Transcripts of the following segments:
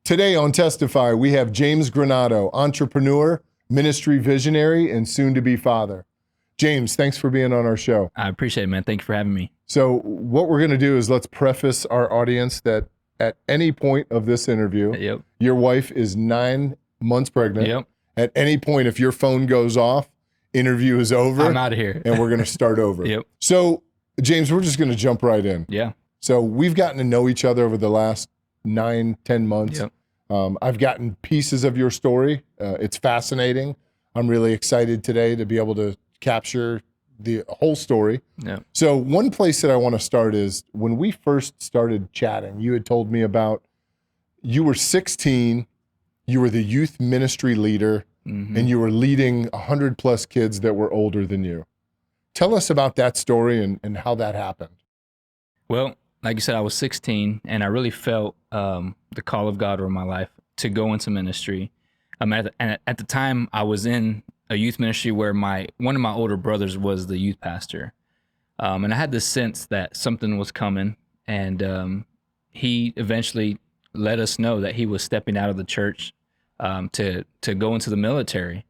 Today on Testify, we have James Granado, entrepreneur, ministry visionary, and soon-to-be father. James, thanks for being on our show. I appreciate it, man. Thank you for having me. So what we're going to do is let's preface our audience that at any point of this interview, your wife is 9 months pregnant. At any point, if your phone goes off, interview is over. I'm out of here. And we're going to start over. So, James, we're just going to jump right in. So we've gotten to know each other over the last 9-10 months. I've gotten pieces of your story. It's fascinating. I'm really excited today to be able to capture the whole story. So one place that I want to start is when we first started chatting, you had told me about you were 16, you were the youth ministry leader, and you were leading 100 plus kids that were older than you. Tell us about that story and how that happened. Well, like you said, I was 16 and I really felt the call of God over my life to go into ministry. At the time, I was in a youth ministry where one of my older brothers was the youth pastor. And I had this sense that something was coming, and he eventually let us know that he was stepping out of the church to go into the military.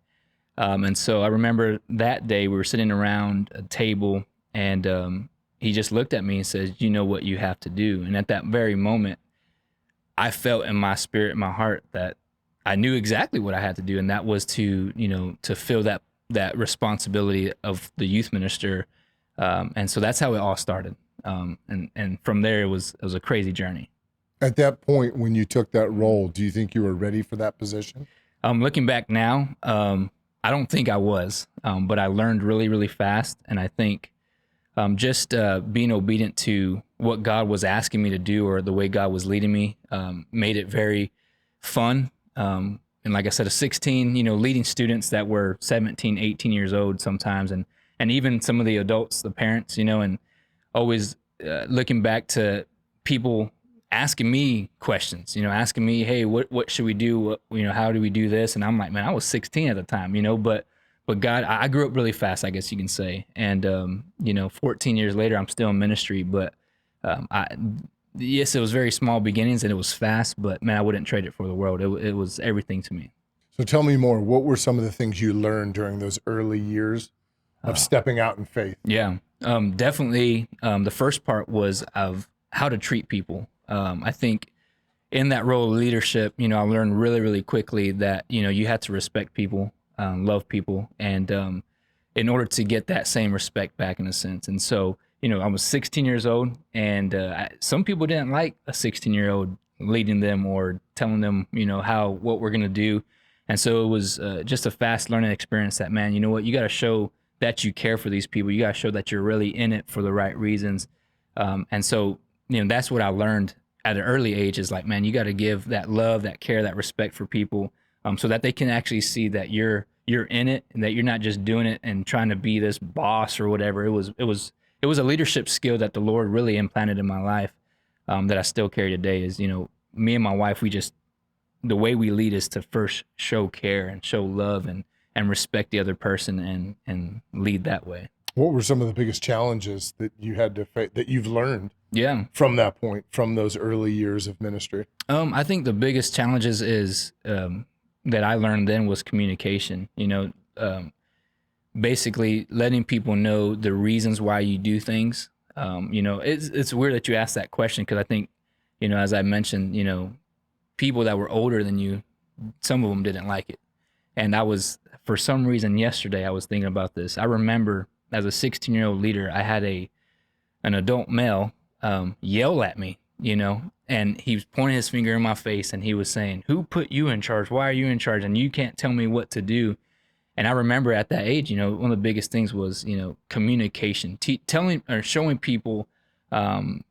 And so I remember that day we were sitting around a table, and he just looked at me and said, "You know what you have to do." And at that very moment, I felt in my spirit, in my heart, that I knew exactly what I had to do, and that was to fill that responsibility of the youth minister. And so that's how it all started. And from there, it was a crazy journey. At that point, when you took that role, do you think you were ready for that position? Looking back now, I don't think I was, but I learned really, really fast. And I think just being obedient to what God was asking me to do, or the way God was leading me, made it very fun. And like I said, a 16, leading students that were 17, 18 years old sometimes, and even some of the adults, the parents, and always looking back to people asking me questions, asking me, "Hey, what should we do? How do we do this?" And I'm like, man, I was 16 at the time, but God, I grew up really fast, I guess you can say. And, 14 years later, I'm still in ministry, but yes, it was very small beginnings and it was fast, but man, I wouldn't trade it for the world. It was everything to me. So tell me more. What were some of the things you learned during those early years of stepping out in faith? Definitely. The first part was of how to treat people. I think in that role of leadership, I learned really, really quickly that, you had to respect people, love people, and in order to get that same respect back, in a sense. And so, I was 16 years old, and some people didn't like a 16-year-old leading them or telling them, what we're going to do. And so it was just a fast learning experience that, man, you know what, you got to show that you care for these people. You got to show that you're really in it for the right reasons. And so, that's what I learned at an early age, is like, man, you got to give that love, that care, that respect for people, so that they can actually see that you're in it, and that you're not just doing it and trying to be this boss or whatever. It was a leadership skill that the Lord really implanted in my life, that I still carry today. Is, me and my wife, the way we lead is to first show care and show love and respect the other person and lead that way. What were some of the biggest challenges that you had to face, that you've learned from that point, from those early years of ministry? I think the biggest challenges is that I learned then was communication. Basically letting people know the reasons why you do things. It's weird that you asked that question, because I think, as I mentioned, people that were older than you, some of them didn't like it. And for some reason yesterday, I was thinking about this. I remember as a 16-year-old leader, I had an adult male yell at me, and he was pointing his finger in my face, and he was saying, "Who put you in charge? Why are you in charge? And you can't tell me what to do." And I remember at that age, one of the biggest things was, communication, telling or showing people, and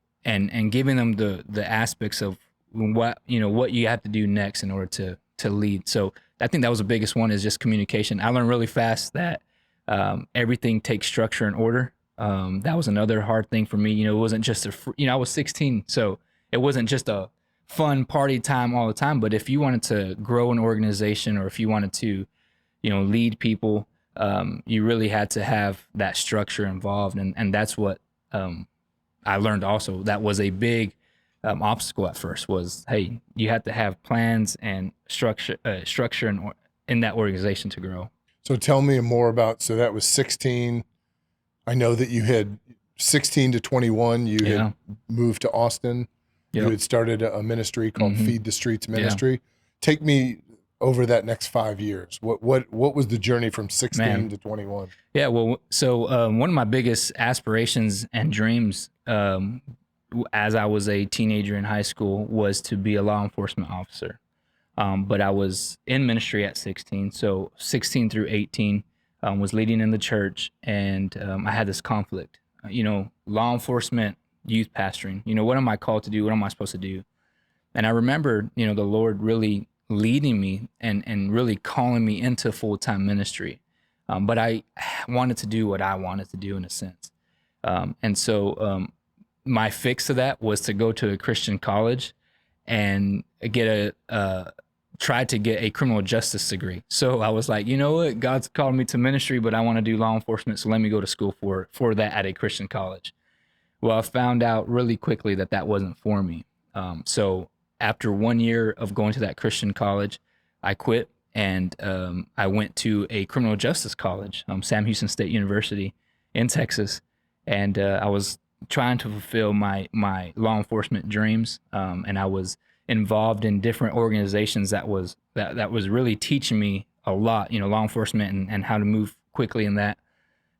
giving them the aspects of what you have to do next in order to lead. So I think that was the biggest one, is just communication. I learned really fast that everything takes structure and order. That was another hard thing for me. It wasn't just I was 16, so it wasn't just a fun party time all the time. But if you wanted to grow an organization, or if you wanted to, lead people, you really had to have that structure involved. And that's what I learned also. That was a big obstacle at first was, hey, you have to have plans and structure in that organization to grow. So tell me more about, so that was 16. I know that you had 16 to 21, you had moved to Austin. Yep. You had started a ministry called Feed the Streets Ministry. Yeah. Take me over that next 5 years. What was the journey from 16 to 21? Yeah, well, so one of my biggest aspirations and dreams as I was a teenager in high school was to be a law enforcement officer. But I was in ministry at 16, so 16 through 18 was leading in the church, and I had this conflict. Law enforcement, youth pastoring. What am I called to do? What am I supposed to do? And I remember, the Lord really leading me and really calling me into full-time ministry. But I wanted to do what I wanted to do in a sense. And so my fix to that was to go to a Christian college and try to get a criminal justice degree. So I was like, you know what? God's called me to ministry, but I want to do law enforcement. So let me go to school for that at a Christian college. Well, I found out really quickly that wasn't for me. So after 1 year of going to that Christian college, I quit and I went to a criminal justice college, Sam Houston State University in Texas. And I was trying to fulfill my law enforcement dreams. And I was involved in different organizations that was really teaching me a lot, law enforcement and how to move quickly in that.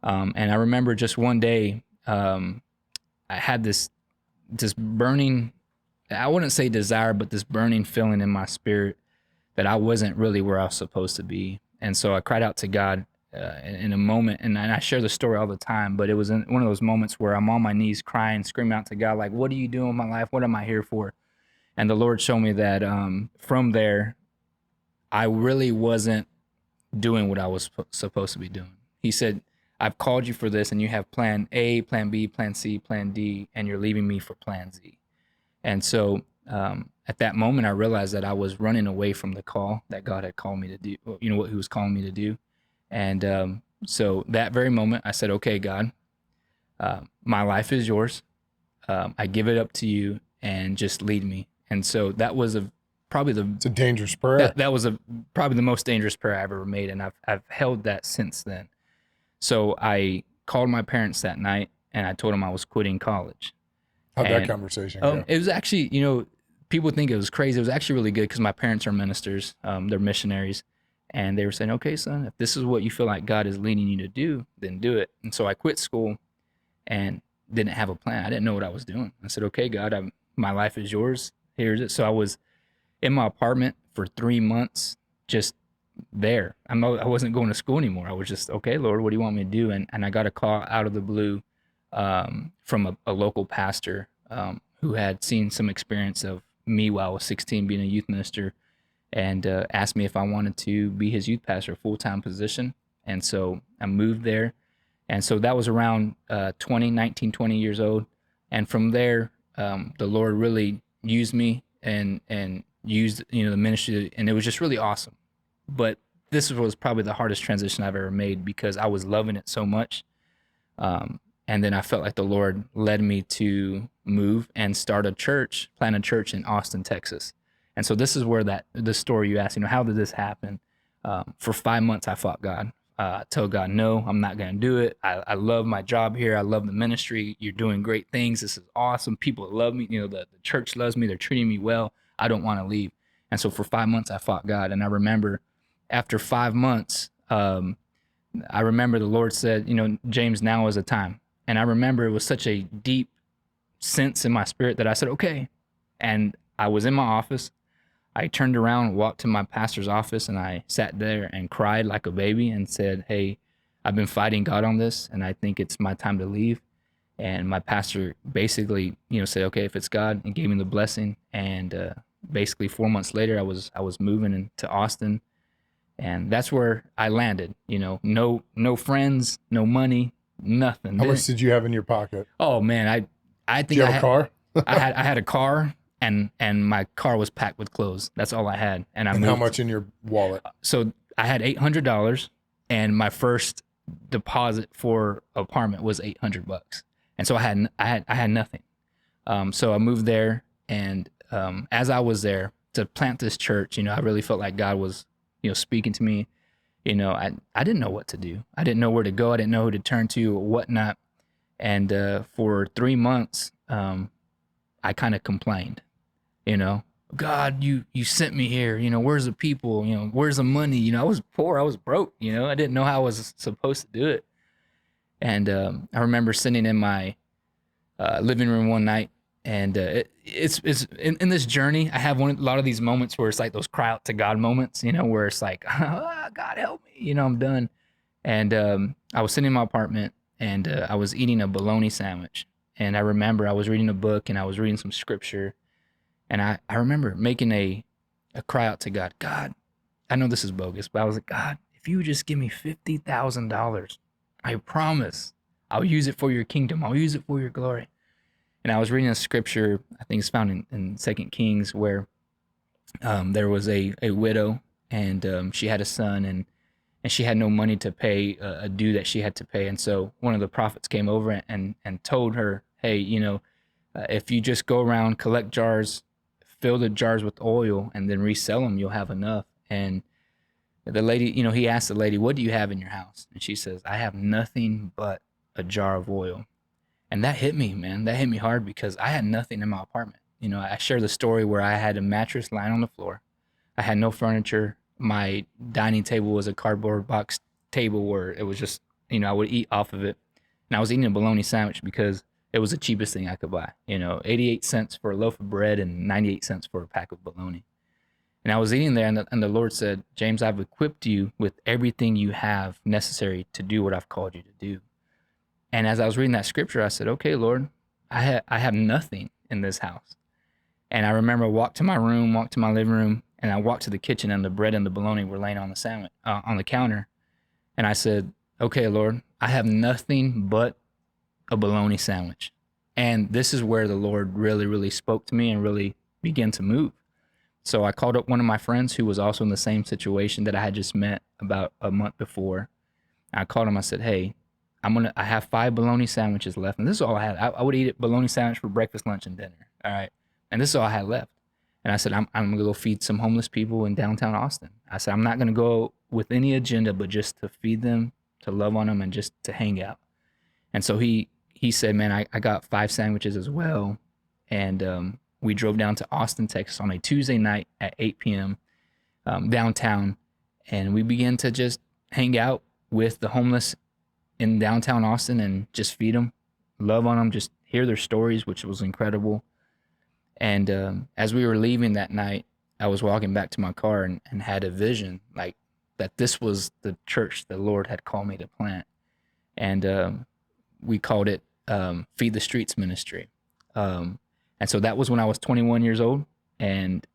And I remember just one day, I had this burning, I wouldn't say desire, but this burning feeling in my spirit that I wasn't really where I was supposed to be. And so I cried out to God in a moment, and I share the story all the time, but it was in one of those moments where I'm on my knees crying, screaming out to God, like, what are you doing in my life? What am I here for? And the Lord showed me that from there, I really wasn't doing what I was supposed to be doing. He said, I've called you for this, and you have plan A, plan B, plan C, plan D, and you're leaving me for plan Z. And so at that moment, I realized that I was running away from the call that God had called me to do, what he was calling me to do. And so that very moment, I said, okay, God, my life is yours. I give it up to you, and just lead me. And so that was it's a dangerous prayer. That was probably the most dangerous prayer I've ever made, and I've held that since then. So I called my parents that night, and I told them I was quitting college. How'd that conversation go? It was actually, people think it was crazy. It was actually really good because my parents are ministers. They're missionaries. And they were saying, okay, son, if this is what you feel like God is leading you to do, then do it. And so I quit school and didn't have a plan. I didn't know what I was doing. I said, okay, God, my life is yours. Here's it. So I was in my apartment for 3 months, just there. I wasn't going to school anymore. I was just, okay, Lord, what do you want me to do? And I got a call out of the blue from a local pastor who had seen some experience of me while I was 16 being a youth minister, and asked me if I wanted to be his youth pastor, full-time position. And so I moved there. And so that was around 20 years old. And from there, the Lord really used me and used, the ministry, and it was just really awesome. But this was probably the hardest transition I've ever made because I was loving it so much. And then I felt like the Lord led me to move and plant a church in Austin, Texas. And so this is where the story you asked, how did this happen? For 5 months, I fought God. I told God, no, I'm not going to do it. I love my job here. I love the ministry. You're doing great things. This is awesome. People love me. The church loves me. They're treating me well. I don't want to leave. And so for 5 months, I fought God. And I remember after 5 months, I remember the Lord said, James, now is the time. And I remember it was such a deep sense in my spirit that I said, okay. And I was in my office. I turned around, walked to my pastor's office, and I sat there and cried like a baby and said, hey, I've been fighting God on this, and I think it's my time to leave. And my pastor basically, said, okay, if it's God, and gave me the blessing. And basically 4 months later, I was moving into Austin, and that's where I landed. No friends, no money, nothing. How much did you have in your pocket? Oh man, I think did you have a car? I had a car. And my car was packed with clothes. That's all I had. And how much in your wallet? So I had $800, and my first deposit for apartment was $800. And so I had nothing. So I moved there, And as I was there to plant this church, I really felt like God was, speaking to me. I didn't know what to do. I didn't know where to go. I didn't know who to turn to or whatnot. And for 3 months, I kind of complained, God, you sent me here. Where's the people? Where's the money? I was poor. I was broke. I didn't know how I was supposed to do it. And I remember sitting in my living room one night, and it's in this journey. I have a lot of these moments where it's like those cry out to God moments, where it's like, oh, God help me, I'm done. And I was sitting in my apartment, and I was eating a bologna sandwich. And I remember I was reading a book, and I was reading some scripture, and I remember making a cry out to God. God, I know this is bogus, but I was like, God, if you would just give me $50,000, I promise I'll use it for your kingdom. I'll use it for your glory. And I was reading a scripture, I think it's found in 2 Kings, where there was a widow, and she had a son, and she had no money to pay a due that she had to pay. And so one of the prophets came over and told her, hey, if you just go around, collect jars, fill the jars with oil, and then resell them, you'll have enough. And the lady, he asked the lady, what do you have in your house? And she says, I have nothing but a jar of oil. And that hit me, man. That hit me hard because I had nothing in my apartment. I share the story where I had a mattress lying on the floor. I had no furniture. My dining table was a cardboard box table where it was just, I would eat off of it. And I was eating a bologna sandwich because it was the cheapest thing I could buy. 88 cents for a loaf of bread and 98 cents for a pack of bologna. And I was eating there, and the Lord said, James, I've equipped you with everything you have necessary to do what I've called you to do. And as I was reading that scripture, I said, okay, Lord, I have nothing in this house. And I remember I walked to my room, walked to my living room, and I walked to the kitchen, and the bread and the bologna were laying on the sandwich, on the counter. And I said, okay, Lord, I have nothing but a bologna sandwich. And this is where the Lord really, really spoke to me and really began to move. So I called up one of my friends who was also in the same situation that I had just met about a month before. I called him. I said, hey, I have 5 bologna sandwiches left. And this is all I had. I would eat a bologna sandwich for breakfast, lunch, and dinner. All right. And this is all I had left. And I said, I'm going to go feed some homeless people in downtown Austin. I said, I'm not going to go with any agenda, but just to feed them, to love on them, and just to hang out. And so he said, man, I got 5 sandwiches as well. And we drove down to Austin, Texas on a Tuesday night at 8 p.m. Downtown. And we began to just hang out with the homeless in downtown Austin and just feed them, love on them, just hear their stories, which was incredible. And as we were leaving that night, I was walking back to my car and had a vision like that this was the church the Lord had called me to plant. And we called it Feed the Streets Ministry. And so that was when I was 21 years old. And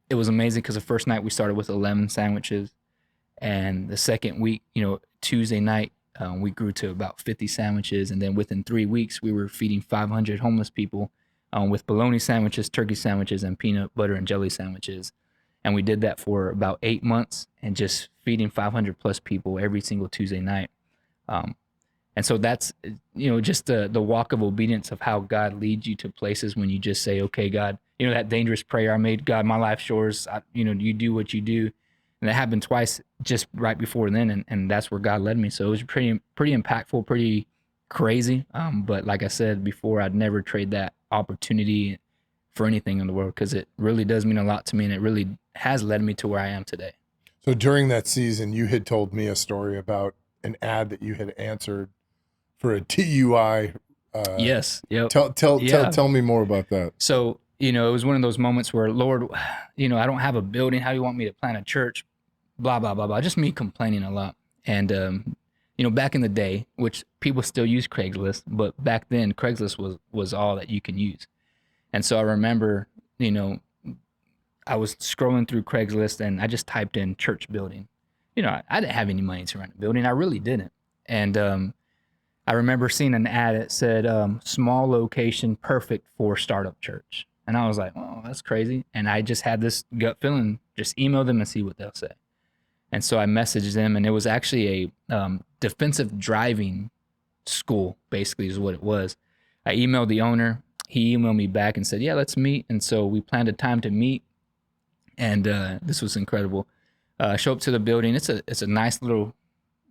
it was amazing because the first night we started with 11 sandwiches. And the second week, Tuesday night, we grew to about 50 sandwiches. And then within 3 weeks, we were feeding 500 homeless people with bologna sandwiches, turkey sandwiches, and peanut butter and jelly sandwiches. And we did that for about 8 months and just feeding 500 plus people every single Tuesday night. And so that's, just the walk of obedience of how God leads you to places when you just say, okay, God, that dangerous prayer I made, God, my life's yours. You do what you do. And that happened twice just right before then. And that's where God led me. So it was pretty impactful, pretty crazy. But like I said before, I'd never trade that opportunity for anything in the world because it really does mean a lot to me. And it really has led me to where I am today. So during that season, you had told me a story about an ad that you had answered for a DUI. Yes. Yep. Tell me more about that. So, it was one of those moments where, Lord, I don't have a building. How do you want me to plant a church? Blah, blah, blah, blah. Just me complaining a lot. And, back in the day, which people still use Craigslist, but back then Craigslist was all that you can use. And so I remember, I was scrolling through Craigslist and I just typed in church building. I didn't have any money to rent a building. I really didn't. And I remember seeing an ad that said, small location, perfect for startup church. And I was like, oh, that's crazy. And I just had this gut feeling, just email them and see what they'll say. And so I messaged them, and it was actually a defensive driving school, basically is what it was. I emailed the owner. he emailed me back and said, yeah, let's meet. And so we planned a time to meet. And this was incredible. Show up to the building. It's a nice little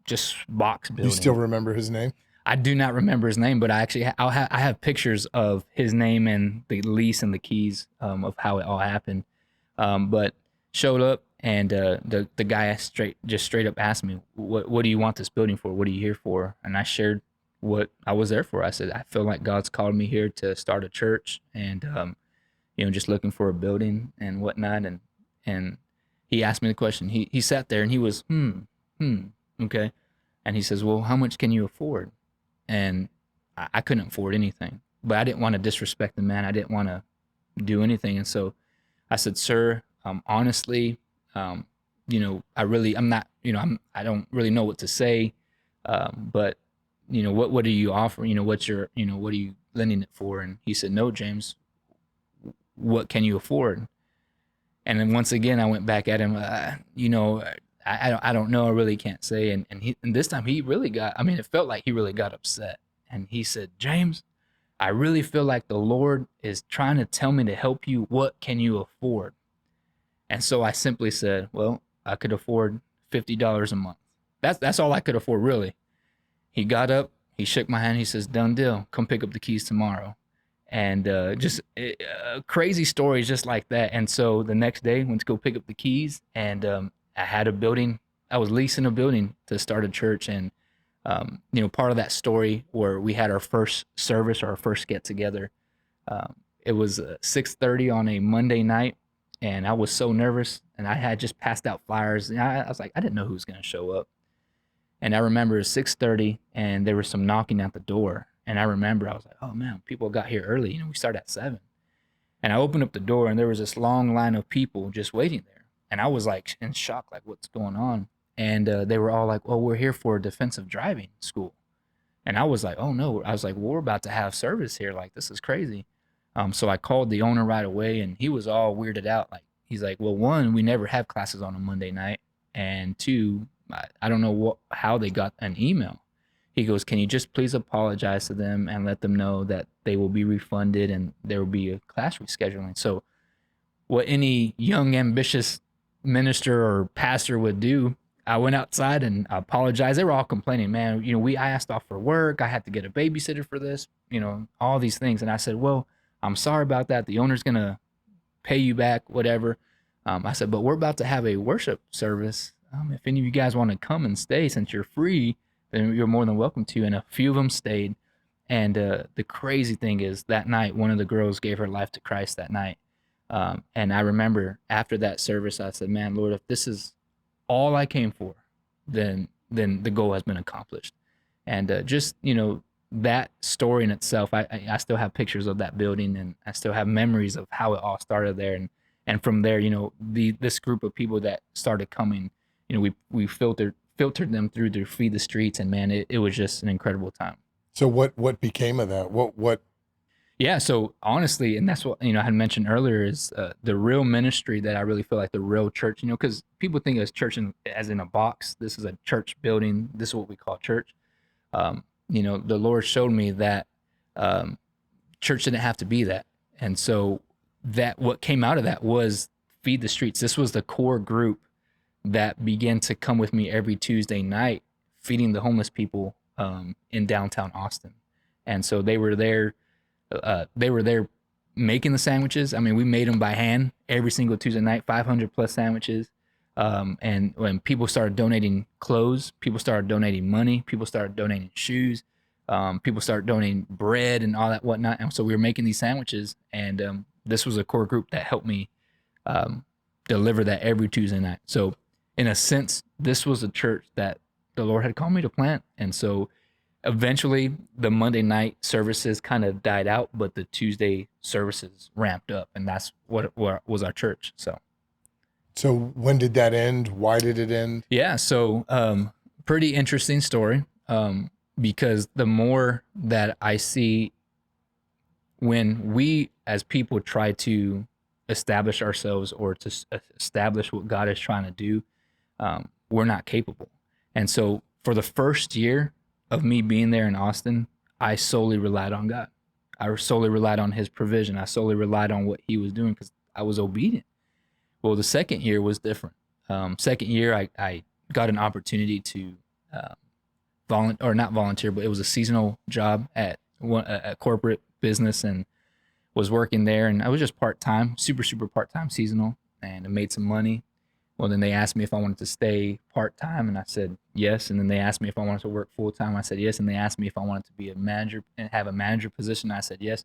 just box building. You still remember his name? I do not remember his name, but I actually I have pictures of his name and the lease and the keys of how it all happened. But showed up, and the guy straight up asked me, what do you want this building for? What are you here for? And I shared what I was there for. I said, I feel like God's called me here to start a church, and just looking for a building and whatnot. And he asked me the question. He sat there and he was okay, and he says, well, how much can you afford? And I couldn't afford anything, but I didn't want to disrespect the man. I didn't want to do anything. And so I said, sir, honestly, I don't really know what to say. But what do you offer? What are you lending it for? And he said, no, James, what can you afford? And then once again, I went back at him, I don't know. I really can't say. And this time he really it felt like he really got upset. And he said, James, I really feel like the Lord is trying to tell me to help you. What can you afford? And so I simply said, well, I could afford $50 a month. That's all I could afford, really. He got up, he shook my hand. He says, done deal. Come pick up the keys tomorrow. And crazy stories just like that. And so the next day, went to go pick up the keys, and I had a building. I was leasing a building to start a church. And, part of that story where we had our first service or our first get together, it was 6:30 on a Monday night. And I was so nervous, and I had just passed out flyers. And I was like, I didn't know who was going to show up. And I remember it was 6:30, and there was some knocking at the door. And I remember I was like, oh man, people got here early. We start at 7. And I opened up the door, and there was this long line of people just waiting there. And I was like in shock, like, what's going on? And they were all like, oh, we're here for a defensive driving school. And I was like, oh no. I was like, well, we're about to have service here. Like, this is crazy. So I called the owner right away, and he was all weirded out. Like, he's like, well, 1, we never have classes on a Monday night. And 2, I don't know how they got an email. He goes, can you just please apologize to them and let them know that they will be refunded and there will be a class rescheduling? So what any young, ambitious minister or pastor would do, I went outside and I apologized. They were all complaining, man, I asked off for work. I had to get a babysitter for this, all these things. And I said, well, I'm sorry about that. The owner's going to pay you back, whatever. I said, but we're about to have a worship service. If any of you guys want to come and stay, since you're free, then you're more than welcome to. And a few of them stayed. And the crazy thing is, that night, one of the girls gave her life to Christ that night. And I remember after that service, I said, man, Lord, if this is all I came for, then the goal has been accomplished. And that story in itself, I still have pictures of that building, and I still have memories of how it all started there. And from there, this group of people that started coming, we filtered them through to Feed the Streets, and man, it was just an incredible time. So what became of that? What? Yeah. So honestly, and that's what, I had mentioned earlier, is the real ministry that I really feel like the real church, because people think of church as in a box. This is a church building. This is what we call church. The Lord showed me that church didn't have to be that. And so that what came out of that was Feed the Streets. This was the core group that began to come with me every Tuesday night, feeding the homeless people in downtown Austin. And so they were there making the sandwiches. I mean, we made them by hand every single Tuesday night, 500 plus sandwiches. And when people started donating clothes, people started donating money, people started donating shoes, people started donating bread and all that whatnot. And so we were making these sandwiches, and this was a core group that helped me deliver that every Tuesday night. So in a sense, this was a church that the Lord had called me to plant. And so eventually the Monday night services kind of died out, but the Tuesday services ramped up, and that's what was our church. So when did that end? Why did it end? Yeah. So pretty interesting story, because the more that I see when we as people try to establish ourselves or to establish what God is trying to do, we're not capable. And so for the first year of me being there in Austin, I solely relied on God. I solely relied on his provision. I solely relied on what he was doing because I was obedient. Well, the second year was different. Second year, I got an opportunity to not volunteer, but it was a seasonal job at a corporate business, and was working there. And I was just part-time, super part-time seasonal, and I made some money. Well, then they asked me if I wanted to stay part-time, and I said yes. And then they asked me if I wanted to work full-time. I said yes. And they asked me if I wanted to be a manager and have a manager position. I said yes.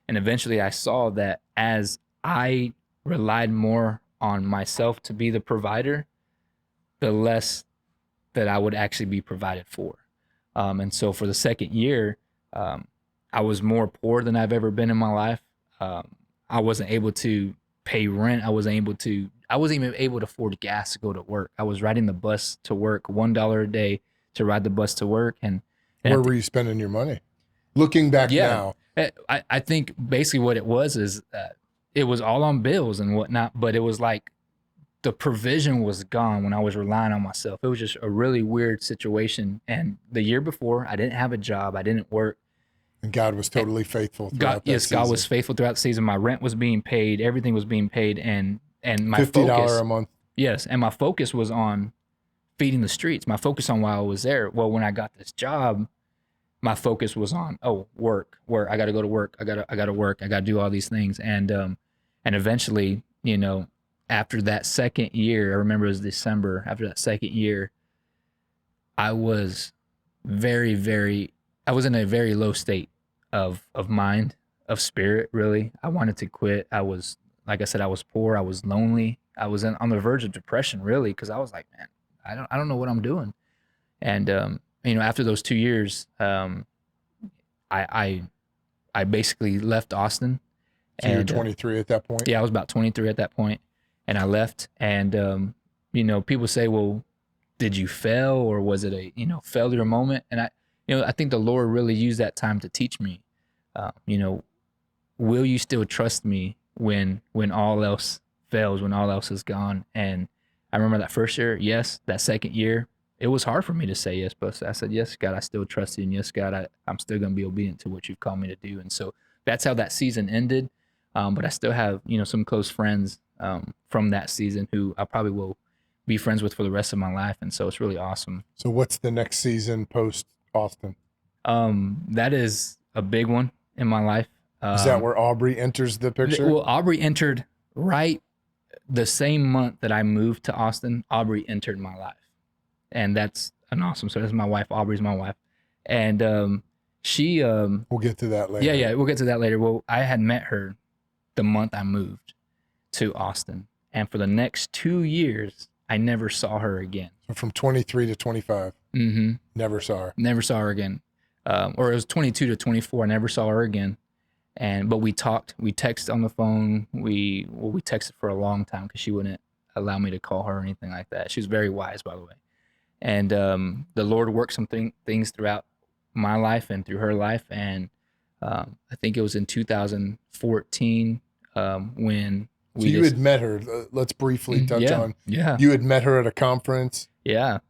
And eventually I saw that as I relied more on myself to be the provider, the less that I would actually be provided for. And so for the second year, I was more poor than I've ever been in my life. I wasn't able to pay rent. I wasn't even able to afford gas to go to work. I was riding the bus to work, $1 a day to ride the bus to work. And where were you spending your money? Looking back now. I think basically what it was is it was all on bills and whatnot, but it was like the provision was gone when I was relying on myself. It was just a really weird situation. And the year before, I didn't have a job. I didn't work. And God was totally faithful throughout that season. God was faithful throughout the season. My rent was being paid. Everything was being paid. And my $50 focus, a month. Yes. And my focus was on feeding the streets. My focus on while I was there. Well, when I got this job, my focus was on, work. I got to go to work. I got to work. I got to do all these things. And eventually, after that second year, I remember it was December, after that second year, I was I was in a very low state of mind, of spirit, really. I wanted to quit. I was, like I said, I was poor. I was lonely. I was on the verge of depression, really, because I was like, man, I don't know what I'm doing. And, after those 2 years, I basically left Austin. So you were 23 at that point? Yeah, I was about 23 at that point. And I left, and people say, well, did you fail, or was it a failure moment? And I think the Lord really used that time to teach me, will you still trust me when all else fails, when all else is gone? And I remember that first year, yes. That second year, it was hard for me to say yes, but I said, yes, God, I still trust you, and yes, God, I'm still going to be obedient to what you've called me to do. And so that's how that season ended. But I still have some close friends from that season who I probably will be friends with for the rest of my life. And so it's really awesome. So what's the next season post Austin? That is a big one in my life. Is that where Aubrey enters the picture? Well, Aubrey entered right the same month that I moved to Austin. Aubrey entered my life. And that's an awesome. So that's my wife. Aubrey's my wife. And she... we'll get to that later. Yeah, we'll get to that later. Well, I had met her the month I moved to Austin. And for the next 2 years, I never saw her again. So from 23 to 25, never saw her. Never saw her again. Or it was 22 to 24. I never saw her again. But we talked. We texted on the phone. We texted for a long time because she wouldn't allow me to call her or anything like that. She was very wise, by the way. And the Lord worked some things throughout my life and through her life. And I think it was in 2014 when we you had met her. Let's briefly touch on. Yeah. You had met her at a conference. Yeah.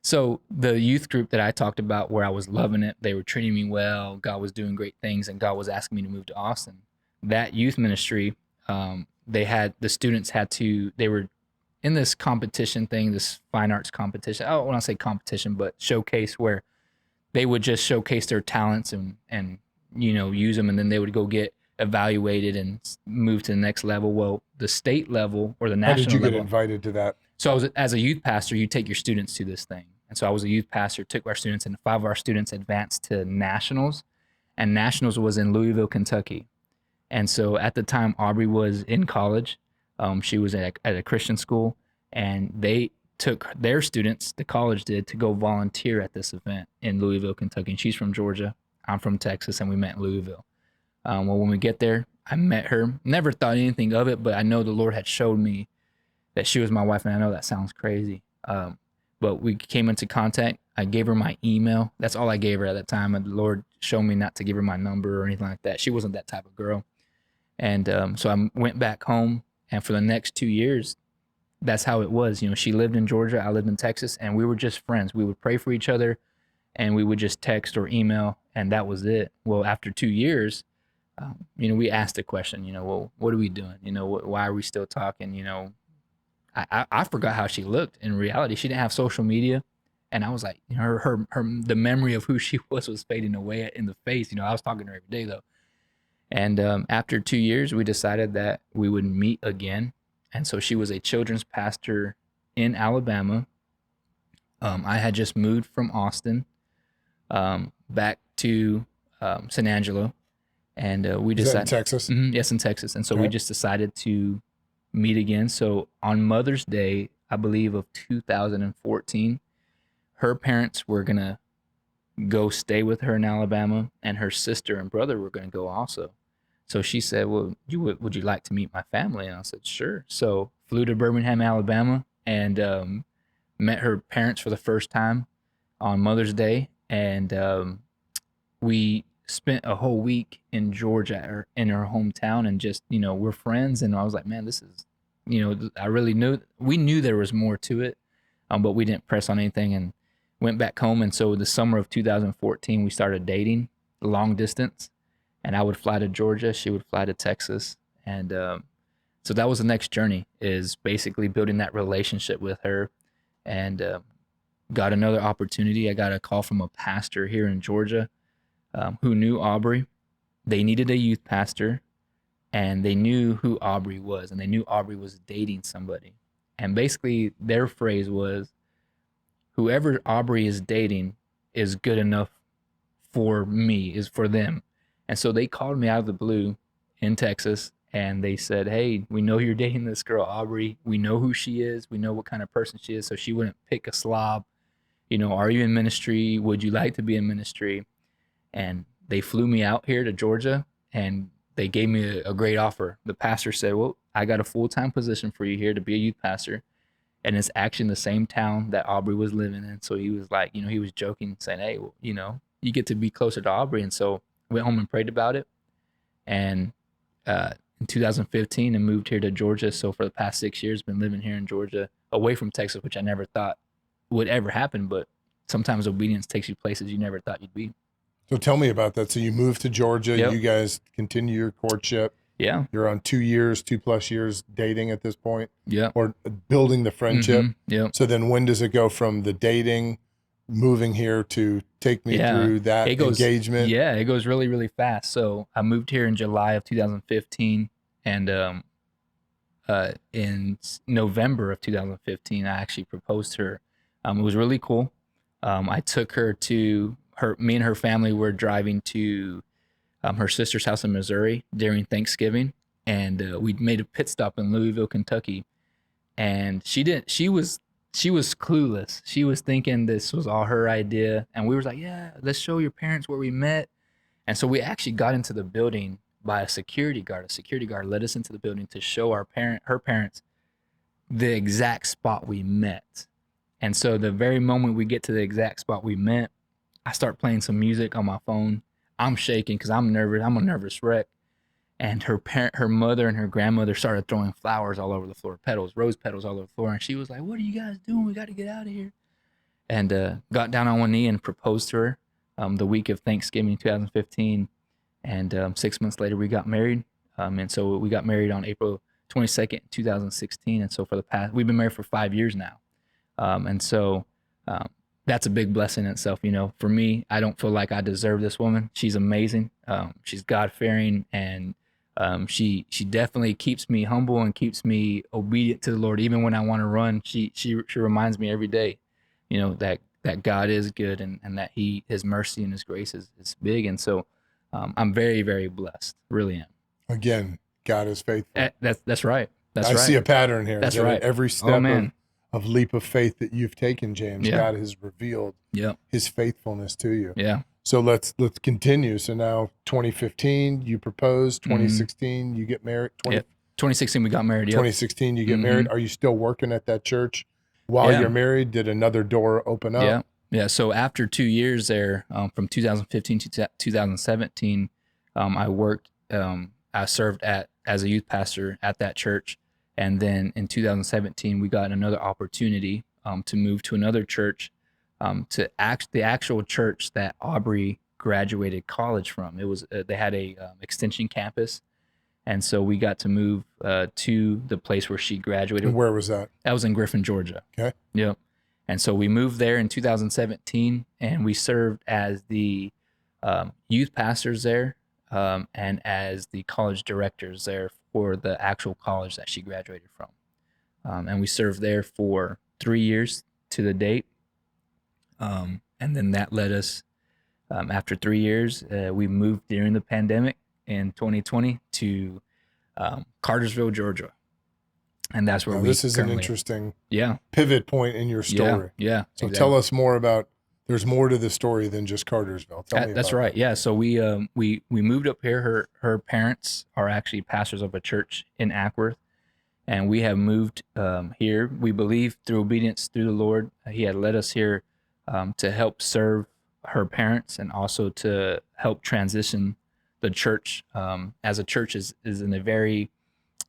So the youth group that I talked about, where I was loving it, they were treating me well, God was doing great things, and God was asking me to move to Austin. That youth ministry, the students they were in this competition thing, this fine arts competition. I don't want to say competition, but showcase, where they would just showcase their talents and use them, and then they would go get evaluated and move to the next level. Well, the state level or the national level. How did you get invited to that? So as a youth pastor, you take your students to this thing. And so I was a youth pastor, took our students, and 5 of our students advanced to nationals. And nationals was in Louisville, Kentucky. And so at the time, Aubrey was in college. She was at a Christian school, and they took their students, the college did, to go volunteer at this event in Louisville, Kentucky. And she's from Georgia. I'm from Texas, and we met in Louisville. Well, when we get there, I met her. Never thought anything of it, but I know the Lord had showed me that she was my wife, and I know that sounds crazy. But we came into contact. I gave her my email. That's all I gave her at that time. And the Lord showed me not to give her my number or anything like that. She wasn't that type of girl. And so I went back home, and for the next 2 years, that's how it was. She lived in Georgia, I lived in Texas, and we were just friends. We would pray for each other, and we would just text or email, and that was it. Well, after 2 years, we asked the question, well, what are we doing? Why are we still talking? I forgot how she looked. In reality, she didn't have social media. And I was like, the memory of who she was fading away in the face. I was talking to her every day though. And after 2 years, we decided that we would meet again. And so she was a children's pastor in Alabama. I had just moved from Austin back to San Angelo. And we decided. Is that in Texas? Yes, in Texas. And so we just decided to meet again. So on Mother's Day, I believe of 2014, her parents were going to go stay with her in Alabama, and her sister and brother were going to go also. So she said, well, would you like to meet my family? And I said, sure. So flew to Birmingham, Alabama, and met her parents for the first time on Mother's Day. And we spent a whole week in Georgia, in her hometown, and just, we're friends. And I was like, man, this is, I really we knew there was more to it, but we didn't press on anything and went back home. And so the summer of 2014, we started dating long distance, and I would fly to Georgia. She would fly to Texas. And so that was the next journey, is basically building that relationship with her. And got another opportunity. I got a call from a pastor here in Georgia who knew Aubrey. They needed a youth pastor, and they knew who Aubrey was, and they knew Aubrey was dating somebody. And basically their phrase was, whoever Aubrey is dating is good enough for me, is for them. And so they called me out of the blue in Texas, and they said, hey, we know you're dating this girl, Aubrey. We know who she is. We know what kind of person she is. So she wouldn't pick a slob. Are you in ministry? Would you like to be in ministry? And they flew me out here to Georgia, and they gave me a great offer. The pastor said, well, I got a full-time position for you here to be a youth pastor. And it's actually in the same town that Aubrey was living in. So he was like, he was joking, saying, hey, well, you get to be closer to Aubrey. And so went home and prayed about it. And in 2015, and moved here to Georgia. So for the past 6 years, been living here in Georgia, away from Texas, which I never thought would ever happen. But sometimes obedience takes you places you never thought you'd be. So tell me about that. So you moved to Georgia. Yep. You guys continue your courtship. Yeah. You're on 2+ years dating at this point. Yeah. Or building the friendship. Yeah. So then when does it go from the dating, moving here, to take me through that engagement? Yeah, it goes really, really fast. So I moved here in July of 2015, and in November of 2015, I actually proposed to her. It was really cool. I took her to me and her family were driving to her sister's house in Missouri during Thanksgiving, and we made a pit stop in Louisville, Kentucky. And she was clueless. She was thinking this was all her idea, and we were like, yeah, let's show your parents where we met. And so we actually got into the building by a security guard. A security guard led us into the building to show her parents the exact spot we met. And so the very moment we get to the exact spot we met, I start playing some music on my phone. I'm shaking because I'm nervous. I'm a nervous wreck. And her mother and her grandmother started throwing flowers all over the floor, rose petals all over the floor. And she was like, what are you guys doing? We got to get out of here. And got down on one knee and proposed to her the week of Thanksgiving 2015. And 6 months later, we got married. And so we got married on April 22nd, 2016. And so we've been married for 5 years now. And so that's a big blessing in itself. For me, I don't feel like I deserve this woman. She's amazing. She's God-fearing, and she definitely keeps me humble and keeps me obedient to the Lord. Even when I want to run, she reminds me every day, that God is good, and that His mercy and His grace is big. And so I'm very, very blessed. Really am. Again, God is faithful. That's right. I see a pattern here. That's right. Every step of leap of faith that you've taken, James, God has revealed His faithfulness to you. Yeah. So let's continue. So now 2015, you proposed. 2016, you get married. 2016, we got married. 2016, you get married. Are you still working at that church while you're married? Did another door open up? Yeah. So after 2 years there, from 2015 to 2017, I worked. I served as a youth pastor at that church. And then in 2017, we got another opportunity to move to another church, to the actual church that Aubrey graduated college from. It was they had a extension campus, and so we got to move to the place where she graduated. And where was that? That was in Griffin, Georgia. Okay. Yep. And so we moved there in 2017, and we served as the youth pastors there, and as the college directors there for the actual college that she graduated from. And we served there for 3 years to the date. And then that led us, after 3 years, we moved during the pandemic in 2020 to Cartersville, Georgia. And that's where this is an interesting pivot point in your story. Yeah. So tell us more about, there's more to the story than just Cartersville. Tell me that's about right. that. Yeah. So we moved up here. Her parents are actually pastors of a church in Ackworth, and we have moved here. We believe through obedience through the Lord, He had led us here to help serve her parents and also to help transition the church. As a church is in a very,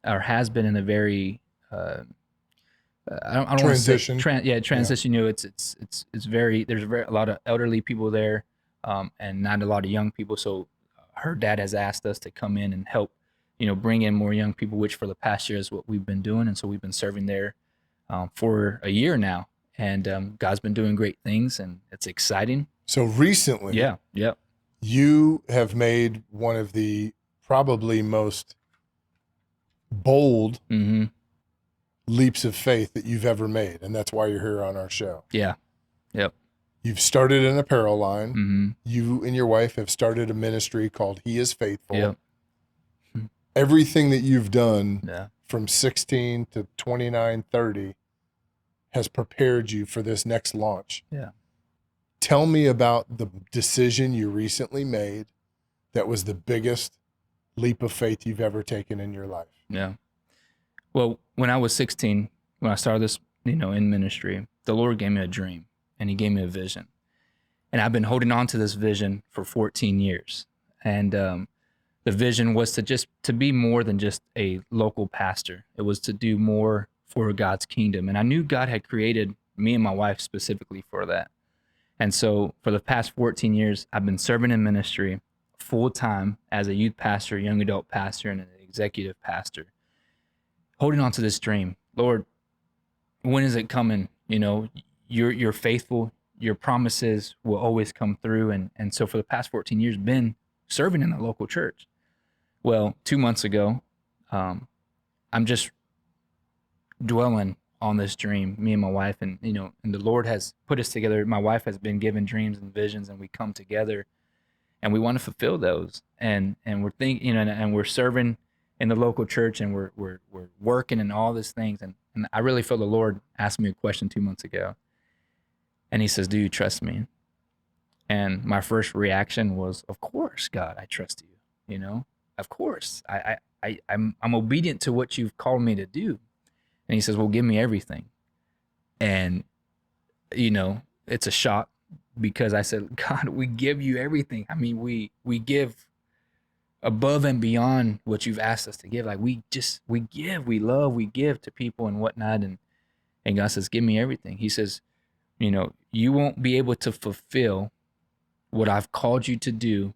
or has been in a very, I don't transition. Want to say transition. You know, it's very, there's a lot of elderly people there, and not a lot of young people. So her dad has asked us to come in and help, bring in more young people, which for the past year is what we've been doing. And so we've been serving there for a year now, and God's been doing great things, and it's exciting. So recently, you have made one of the probably most bold leaps of faith that you've ever made, and that's why you're here on our show. Yeah. Yep. You've started an apparel line. You and your wife have started a ministry called He is Faithful. Yep. Everything that you've done from 16 to 29, 30 has prepared you for this next launch. Yeah. Tell me about the decision you recently made that was the biggest leap of faith you've ever taken in your life. Yeah. Well, when I was 16, when I started this, in ministry, the Lord gave me a dream, and He gave me a vision. And I've been holding on to this vision for 14 years. And the vision was to be more than just a local pastor. It was to do more for God's kingdom. And I knew God had created me and my wife specifically for that. And so for the past 14 years, I've been serving in ministry full time as a youth pastor, young adult pastor, and an executive pastor, holding on to this dream. Lord, when is it coming? You're faithful. Your promises will always come through. And so for the past 14 years, been serving in the local church. Well, 2 months ago, I'm just dwelling on this dream, me and my wife, and and the Lord has put us together. My wife has been given dreams and visions, and we come together, and we want to fulfill those. And we're thinking, and we're serving in the local church, and we're working and all these things. And I really feel the Lord asked me a question 2 months ago, and He says, "Do you trust me?" And my first reaction was, "Of course, God, I trust you. Of course, I'm obedient to what you've called me to do." And He says, "Well, give me everything." And, it's a shock, because I said, "God, we give you everything. I mean, we give above and beyond what you've asked us to give. Like we give, we love, we give to people and whatnot." And God says, "Give me everything." He says, "You won't be able to fulfill what I've called you to do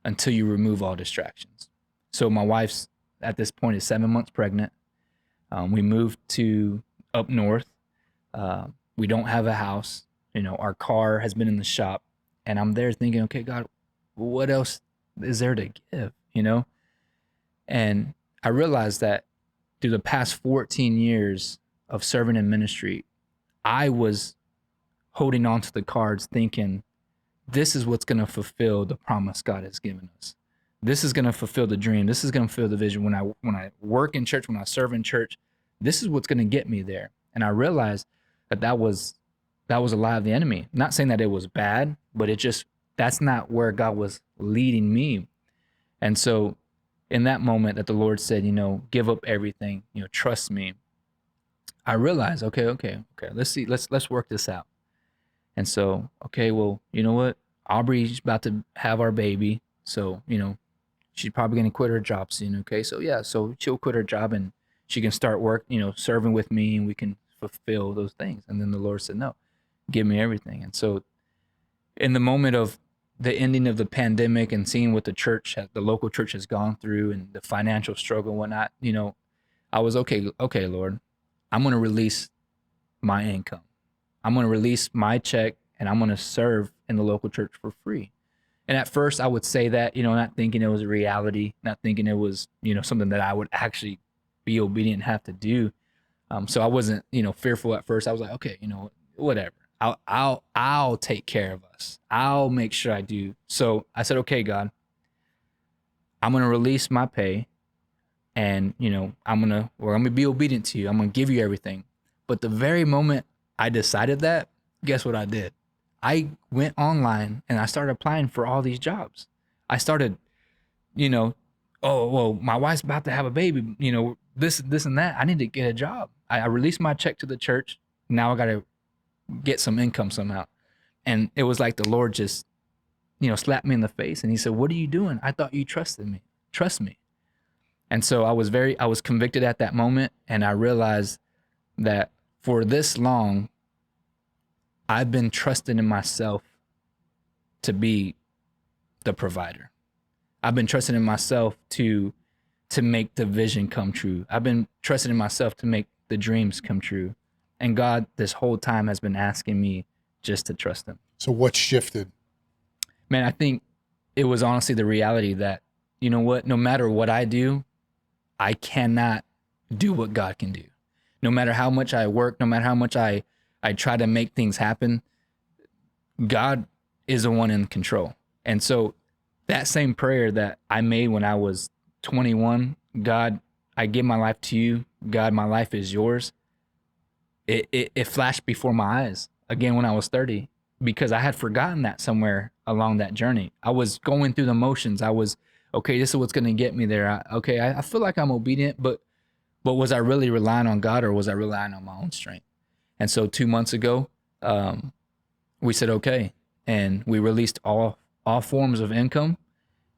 until you remove all distractions." So my wife's at this point is 7 months pregnant. We moved to up north. We don't have a house. Our car has been in the shop, and I'm there thinking, okay, God, what else is there to give? And I realized that through the past 14 years of serving in ministry, I was holding on to the cards thinking, this is what's going to fulfill the promise God has given us. This is going to fulfill the dream. This is going to fulfill the vision. When I work in church, when I serve in church, this is what's going to get me there. And I realized that was a lie of the enemy. Not saying that it was bad, but that's not where God was leading me. And so in that moment that the Lord said, give up everything, trust me, I realized, okay, let's see, let's work this out. And so, okay, well, you know what? Aubrey's about to have our baby. So, she's probably going to quit her job soon. Okay. So so she'll quit her job and she can start work, serving with me, and we can fulfill those things. And then the Lord said, no, give me everything. And so in the moment of the ending of the pandemic and seeing what the local church has gone through and the financial struggle and whatnot, I was okay, Lord, I'm going to release my income. I'm going to release my check and I'm going to serve in the local church for free. And at first I would say that, not thinking it was a reality, not thinking it was, something that I would actually be obedient and have to do. So I wasn't, fearful at first. I was like, okay, whatever. I'll take care of us. I'll make sure I do. So I said, okay, God, I'm going to release my pay and, I'm going to be obedient to you. I'm going to give you everything. But the very moment I decided that, guess what I did? I went online and I started applying for all these jobs. I started, oh, well, my wife's about to have a baby, this and that. I need to get a job. I released my check to the church. Now I got to get some income somehow. And it was like the Lord just, slapped me in the face and he said, what are you doing? I thought you trusted me. Trust me. And so I was convicted at that moment. And I realized that for this long, I've been trusting in myself to be the provider. I've been trusting in myself to make the vision come true. I've been trusting in myself to make the dreams come true. And God, this whole time, has been asking me just to trust him. So what shifted? Man, I think it was honestly the reality that, you know what, no matter what I do, I cannot do what God can do. No matter how much I work, no matter how much I try to make things happen, God is the one in control. And so that same prayer that I made when I was 21, God, I give my life to you. God, my life is yours. It flashed before my eyes again when I was 30, because I had forgotten that somewhere along that journey. I was going through the motions. I was, okay, this is what's going to get me there. I feel like I'm obedient, but was I really relying on God or was I relying on my own strength? And so 2 months ago, we said, okay. And we released all forms of income.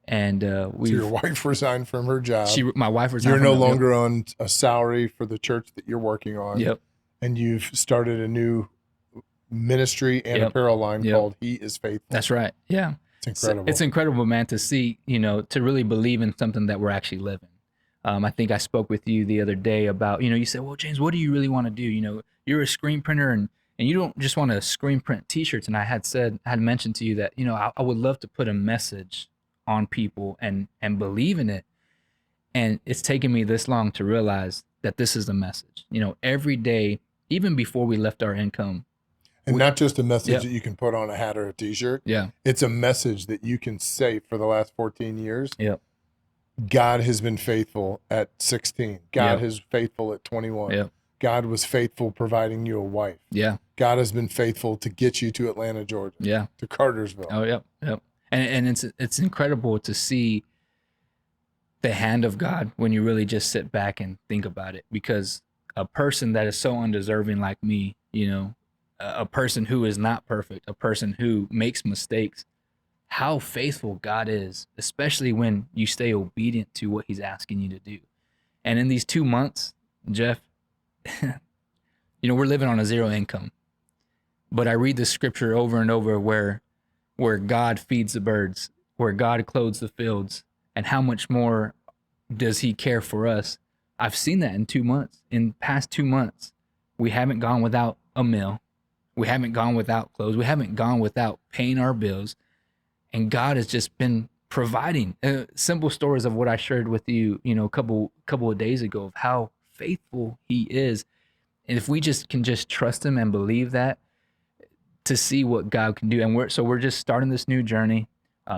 And so your wife resigned from her job. My wife resigned. You're no longer on a salary for the church that you're working on. Yep. And you've started a new ministry and apparel line called He is Faithful. That's right. Yeah. It's incredible. It's incredible, man, to see, to really believe in something that we're actually living. I think I spoke with you the other day about, you said, well, James, what do you really want to do? You're a screen printer and you don't just want to screen print t-shirts. And I had mentioned to you that, I would love to put a message on people and believe in it. And it's taken me this long to realize that this is the message. Every day, even before we left our income. And not just a message that you can put on a hat or a t-shirt. Yeah. It's a message that you can say for the last 14 years. Yeah. God has been faithful at 16. God is faithful at 21. Yeah. God was faithful providing you a wife. Yeah. God has been faithful to get you to Atlanta, Georgia. Yeah. To Cartersville. Oh, yep. Yep. And it's incredible to see the hand of God when you really just sit back and think about it, because a person that is so undeserving like me, a person who is not perfect, a person who makes mistakes, how faithful God is, especially when you stay obedient to what he's asking you to do. And in these 2 months, Jeff, we're living on a zero income, but I read the scripture over and over where God feeds the birds, where God clothes the fields, and how much more does he care for us? I've seen that in 2 months. In the past 2 months, we haven't gone without a meal. We haven't gone without clothes. We haven't gone without paying our bills. And God has just been providing. Simple stories of what I shared with you, a couple of days ago, of how faithful he is. And if we can trust him and believe that, to see what God can do. And we're just starting this new journey.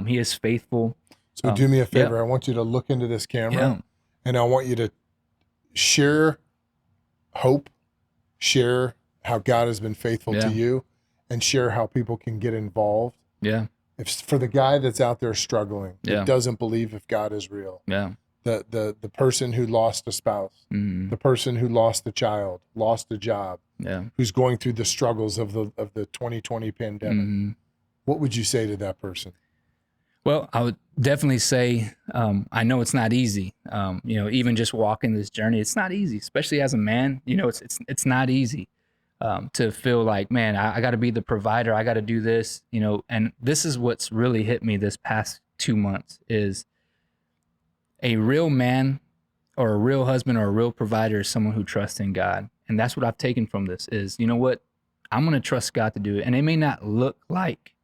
He is faithful. So do me a favor. I want you to look into this camera and I want you to share hope, share how God has been faithful to you, and share how people can get involved. Yeah. If for the guy that's out there struggling, that doesn't believe if God is real. Yeah. The person who lost a spouse, the person who lost a child, lost a job, who's going through the struggles of the 2020 pandemic. What would you say to that person? Well, I would definitely say, I know it's not easy. Even just walking this journey, it's not easy, especially as a man. It's not easy. to feel like, man, I got to be the provider. I got to do this, you know. And this is what's really hit me this past 2 months is a real man or a real husband or a real provider is someone who trusts in God. And that's what I've taken from this is, you know what? I'm going to trust God to do it. And it may not look like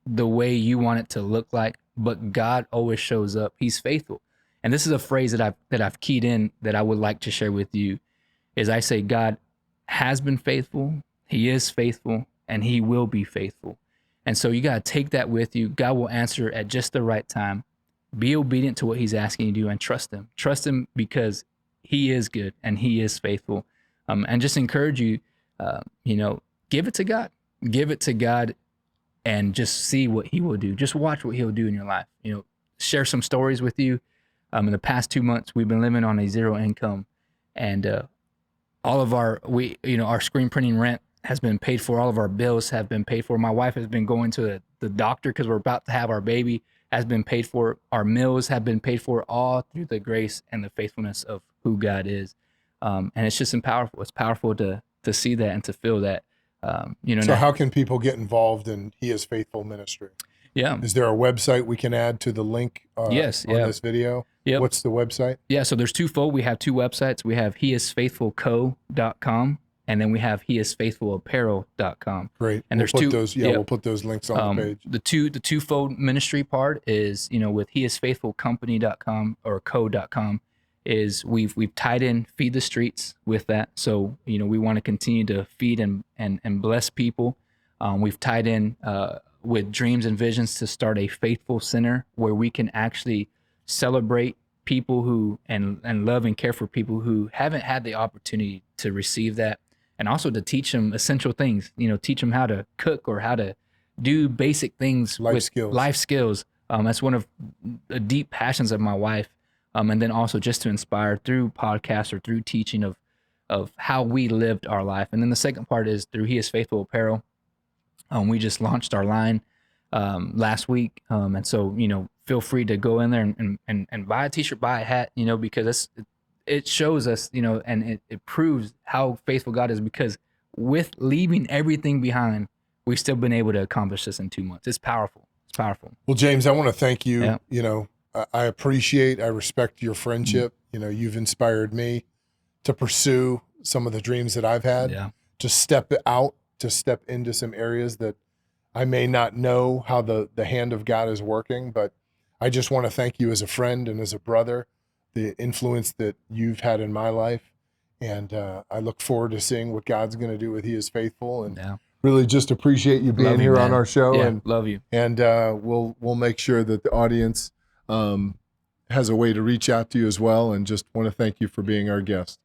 the way you want it to look like, but God always shows up. He's faithful. And this is a phrase that I've keyed in that I would like to share with you is I say, God has been faithful. He is faithful and he will be faithful. And so you got to take that with you. God will answer at just the right time. Be obedient to what he's asking you to do and trust him. Trust him because he is good and he is faithful. And just encourage you, you know, give it to God. Give it to God and just see what he will do. Just watch what he'll do in your life. You know, share some stories with you. In the past 2 months, we've been living on a zero income, and all of our screen printing rent has been paid for. All of our bills have been paid for. My wife has been going to the doctor because we're about to have our baby, has been paid for. Our meals have been paid for, all through the grace and the faithfulness of who God is. And it's just powerful. It's powerful to see that and to feel that. You know. So how can people get involved in He is Faithful ministry? Yeah. Is there a website we can add to the link on this video? Yep. What's the website? Yeah, so there's twofold. We have two websites. We have heisfaithfulco.com, and then we have heisfaithfulapparel.com. Great. And there's we'll put those links on the page. The twofold ministry part is, you know, with heisfaithfulcompany.com or co.com is we've tied in Feed the Streets with that. So, you know, we want to continue to feed and bless people. We've tied in with Dreams and Visions to start a faithful center where we can actually celebrate people who and love and care for people who haven't had the opportunity to receive that, and also to teach them essential things, you know, teach them how to cook or how to do basic things, life skills. That's one of the deep passions of my wife. And then also just to inspire through podcasts or through teaching of how we lived our life. And then the second part is through He is Faithful Apparel. We just launched our line last week. And so, you know, feel free to go in there and buy a t-shirt, buy a hat, you know, because it shows us, you know, and it proves how faithful God is, because with leaving everything behind, we've still been able to accomplish this in 2 months. It's powerful. It's powerful. Well, James, I want to thank you. Yeah. You know, I respect your friendship. Mm-hmm. You know, you've inspired me to pursue some of the dreams that I've had, to step into some areas that I may not know how the hand of God is working, but I just want to thank you as a friend and as a brother, the influence that you've had in my life. And I look forward to seeing what God's going to do with He is Faithful, and really just appreciate you being here on our show. Yeah, and love you. And we'll make sure that the audience has a way to reach out to you as well. And just want to thank you for being our guest.